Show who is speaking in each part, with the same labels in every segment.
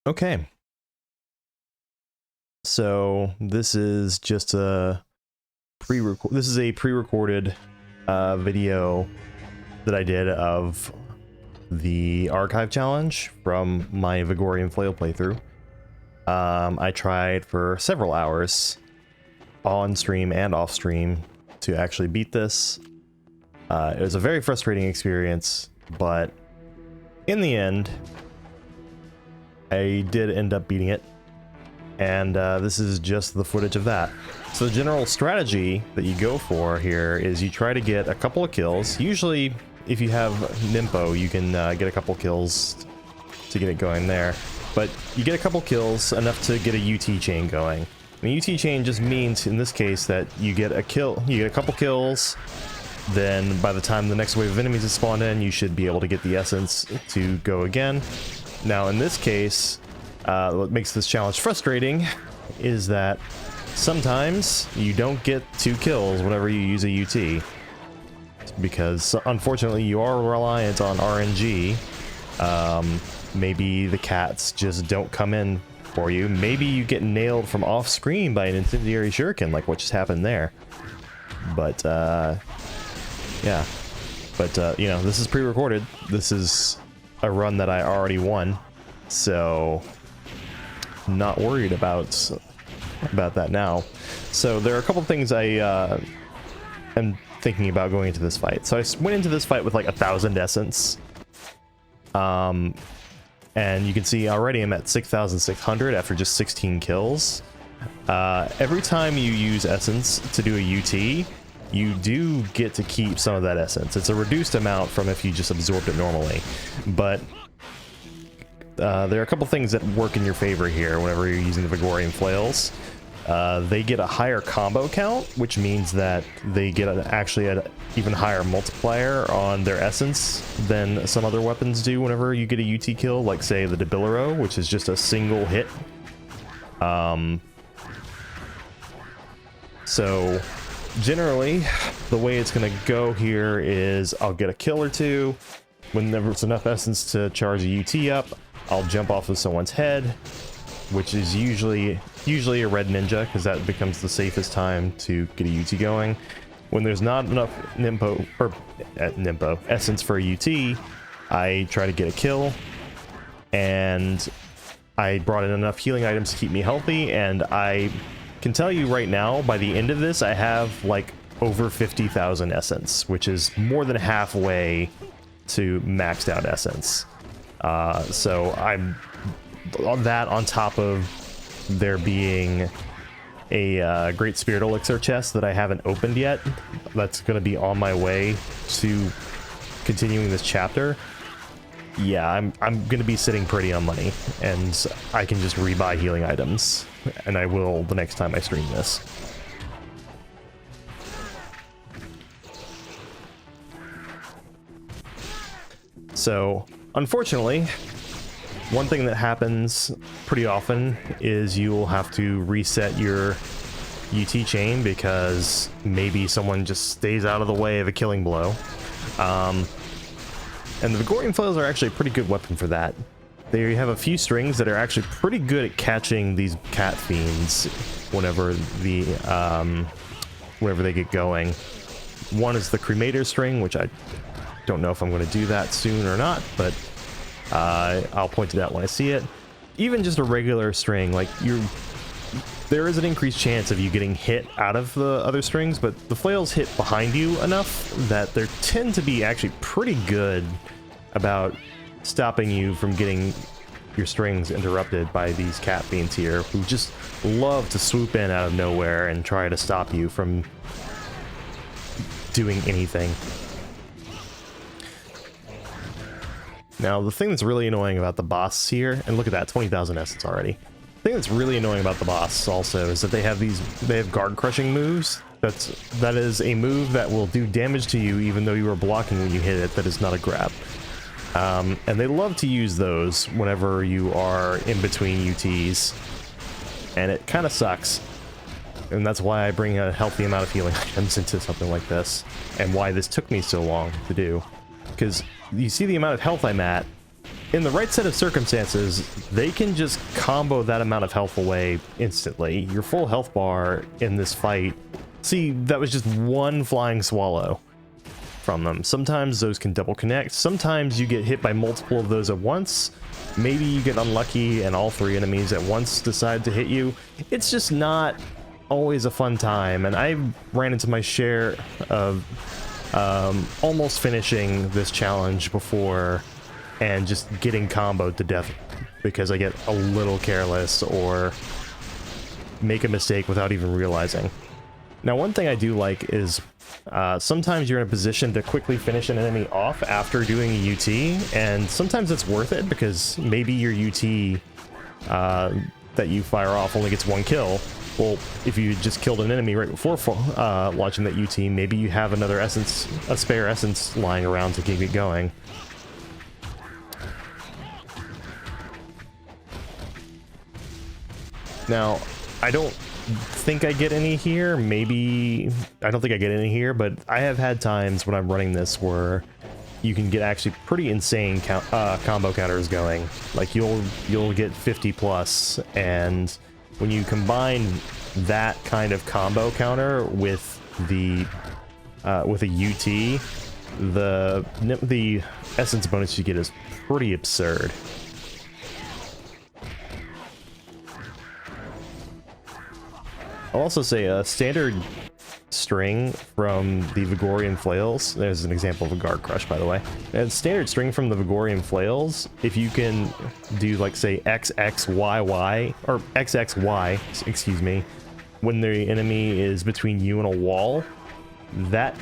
Speaker 1: Okay. So this is just a pre-recorded video that I did of the archive challenge from my Vigoorian Flail playthrough. I tried for several hours on stream and off stream to actually beat this. It was a very frustrating experience, but in the end, I did end up beating it. And this is just the footage of that. So the general strategy that you go for here is you try to get a couple of kills. Usually, if you have Nimpo, you can get a couple kills to get it going there. But you get a couple kills, enough to get a UT chain going. And the UT chain just means, in this case, that you get a couple kills, then by the time the next wave of enemies is spawned in, you should be able to get the essence to go again. Now, in this case, what makes this challenge frustrating is that sometimes you don't get 2 kills whenever you use a UT, because unfortunately you are reliant on RNG. Maybe the cats just don't come in for you. Maybe you get nailed from off screen by an incendiary shuriken, like what just happened there. But yeah, but you know, this is pre-recorded. This is a run that I already won, so not worried about that now. So there are a couple things I am thinking about going into this fight. So I went into this fight with like 1,000 essence, and you can see already I'm at 6,600 after just 16 kills. Every time you use essence to do a UT, you do get to keep some of that essence. It's a reduced amount from if you just absorbed it normally, but there are a couple things that work in your favor here whenever you're using the Vigoorian Flails. They get a higher combo count, which means that they get actually an even higher multiplier on their essence than some other weapons do whenever you get a UT kill, like say the Debilero, which is just a single hit. So generally, the way it's going to go here is I'll get a kill or two. Whenever it's enough essence to charge a UT up, I'll jump off of someone's head, which is usually a red ninja, because that becomes the safest time to get a UT going. When there's not enough essence for a UT, I try to get a kill, and I brought in enough healing items to keep me healthy, and I can tell you right now, by the end of this, I have like over 50,000 essence, which is more than halfway to maxed out essence. So I'm on that, on top of there being a Great Spirit Elixir chest that I haven't opened yet. That's going to be on my way to continuing this chapter. Yeah, I'm going to be sitting pretty on money, and I can just rebuy healing items, and I will the next time I stream this. So, unfortunately, one thing that happens pretty often is you will have to reset your UT chain because maybe someone just stays out of the way of a killing blow. And the Vigoorian Flails are actually a pretty good weapon for that. They have a few strings that are actually pretty good at catching these cat fiends whenever they get going. One is the Cremator string, which I don't know if I'm going to do that soon or not, but I'll point it out when I see it. Even just a regular string, like there is an increased chance of you getting hit out of the other strings, but the flails hit behind you enough that they tend to be actually pretty good about stopping you from getting your strings interrupted by these cat fiends here, who just love to swoop in out of nowhere and try to stop you from doing anything. Now, the thing that's really annoying about the boss here, and look at that, 20,000 essence already. The thing that's really annoying about the boss also is that they have guard crushing moves. That is a move that will do damage to you even though you are blocking when you hit it. That is not a grab. And they love to use those whenever you are in between UTs. And it kind of sucks. And that's why I bring a healthy amount of healing items into something like this. And why this took me so long to do. Because you see the amount of health I'm at, in the right set of circumstances, they can just combo that amount of health away instantly. Your full health bar in this fight, see, that was just one flying swallow from them. Sometimes those can double connect. Sometimes you get hit by multiple of those at once. Maybe you get unlucky and all three enemies at once decide to hit you. It's just not always a fun time, and I ran into my share of almost finishing this challenge before and just getting comboed to death because I get a little careless or make a mistake without even realizing. Now, one thing I do like is sometimes you're in a position to quickly finish an enemy off after doing a UT, and sometimes it's worth it because maybe your UT that you fire off only gets one kill. Well, if you just killed an enemy right before launching that UT, maybe you have another essence, a spare essence lying around to keep it going. Now, I don't think I get any here. Maybe I don't think I get any here, but I have had times when I'm running this where you can get actually pretty insane combo counters going. Like you'll get 50 plus, and when you combine that kind of combo counter with the with a UT, the essence bonus you get is pretty absurd. I'll also say a standard string from the Vigoorian Flails. There's an example of a guard crush, by the way. And standard string from the Vigoorian Flails, if you can do like say XXYY or XXY, excuse me, when the enemy is between you and a wall, that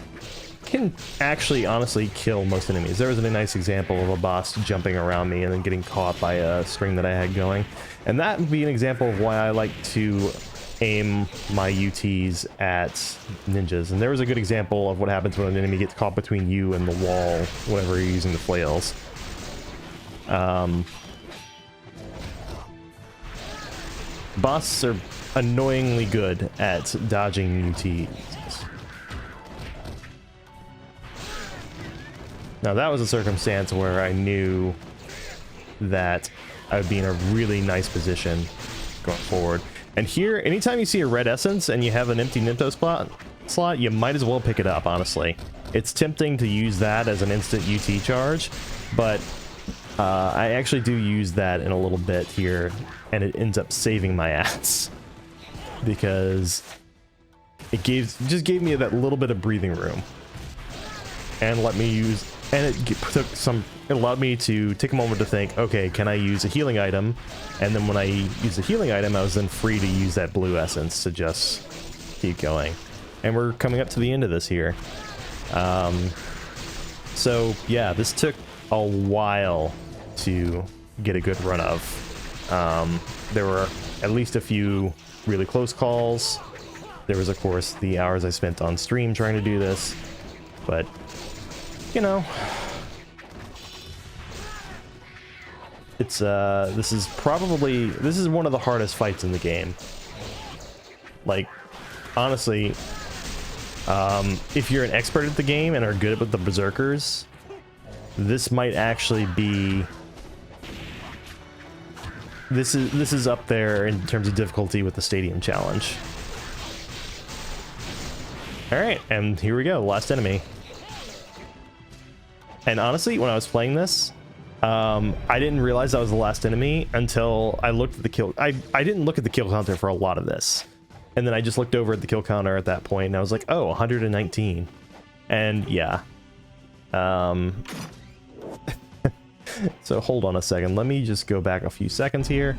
Speaker 1: can actually honestly kill most enemies. There was a nice example of a boss jumping around me and then getting caught by a string that I had going. And that would be an example of why I like to aim my UTs at ninjas. And there was a good example of what happens when an enemy gets caught between you and the wall whenever you're using the flails. Bosses are annoyingly good at dodging UTs. Now that was a circumstance where I knew that I would be in a really nice position going forward. And here, anytime you see a red essence and you have an empty Nympto slot, you might as well pick it up, honestly. It's tempting to use that as an instant UT charge, but I actually do use that in a little bit here, and it ends up saving my ass. Because it just gave me that little bit of breathing room. And let me use... And it allowed me to take a moment to think, okay, can I use a healing item? And then when I use a healing item, I was then free to use that blue essence to just keep going. And we're coming up to the end of this here. So yeah, this took a while to get a good run of. There were at least a few really close calls. There was, of course, the hours I spent on stream trying to do this, but you know, it's this is one of the hardest fights in the game. Like, honestly, if you're an expert at the game and are good with the berserkers, this might actually be this is up there in terms of difficulty with the stadium challenge. All right, and here we go, last enemy. And honestly, when I was playing this, I didn't realize that was the last enemy until I looked at the kill. I didn't look at the kill counter for a lot of this. And then I just looked over at the kill counter at that point, and I was like, oh, 119. And yeah. So hold on a second. Let me just go back a few seconds here.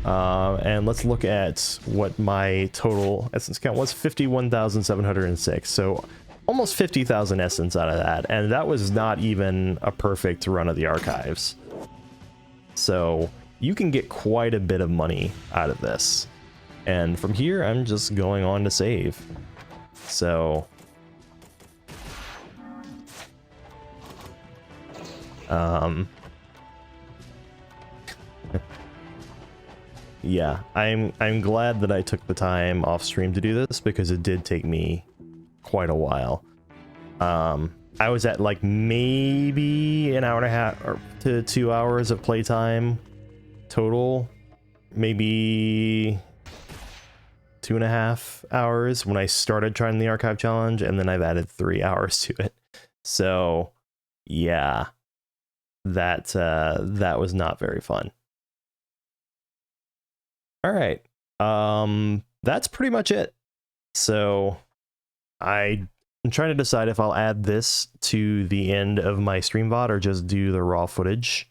Speaker 1: And let's look at what my total essence count was. 51,706. So almost 50,000 essence out of that, and that was not even a perfect run of the archives. So you can get quite a bit of money out of this. And from here, I'm just going on to save. So yeah, I'm glad that I took the time off stream to do this, because it did take me quite a while. I was at like maybe an hour and a half or to 2 hours of playtime total, maybe 2.5 hours when I started trying the archive challenge, and then I've added 3 hours to it. So yeah, that was not very fun. All right, that's pretty much it. So I'm trying to decide if I'll add this to the end of my stream VOD or just do the raw footage.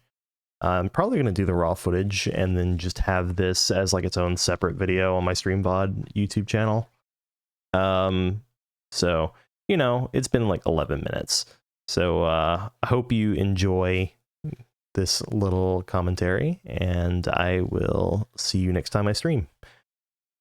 Speaker 1: I'm probably going to do the raw footage and then just have this as like its own separate video on my stream VOD YouTube channel. So, you know, it's been like 11 minutes. So I hope you enjoy this little commentary, and I will see you next time I stream.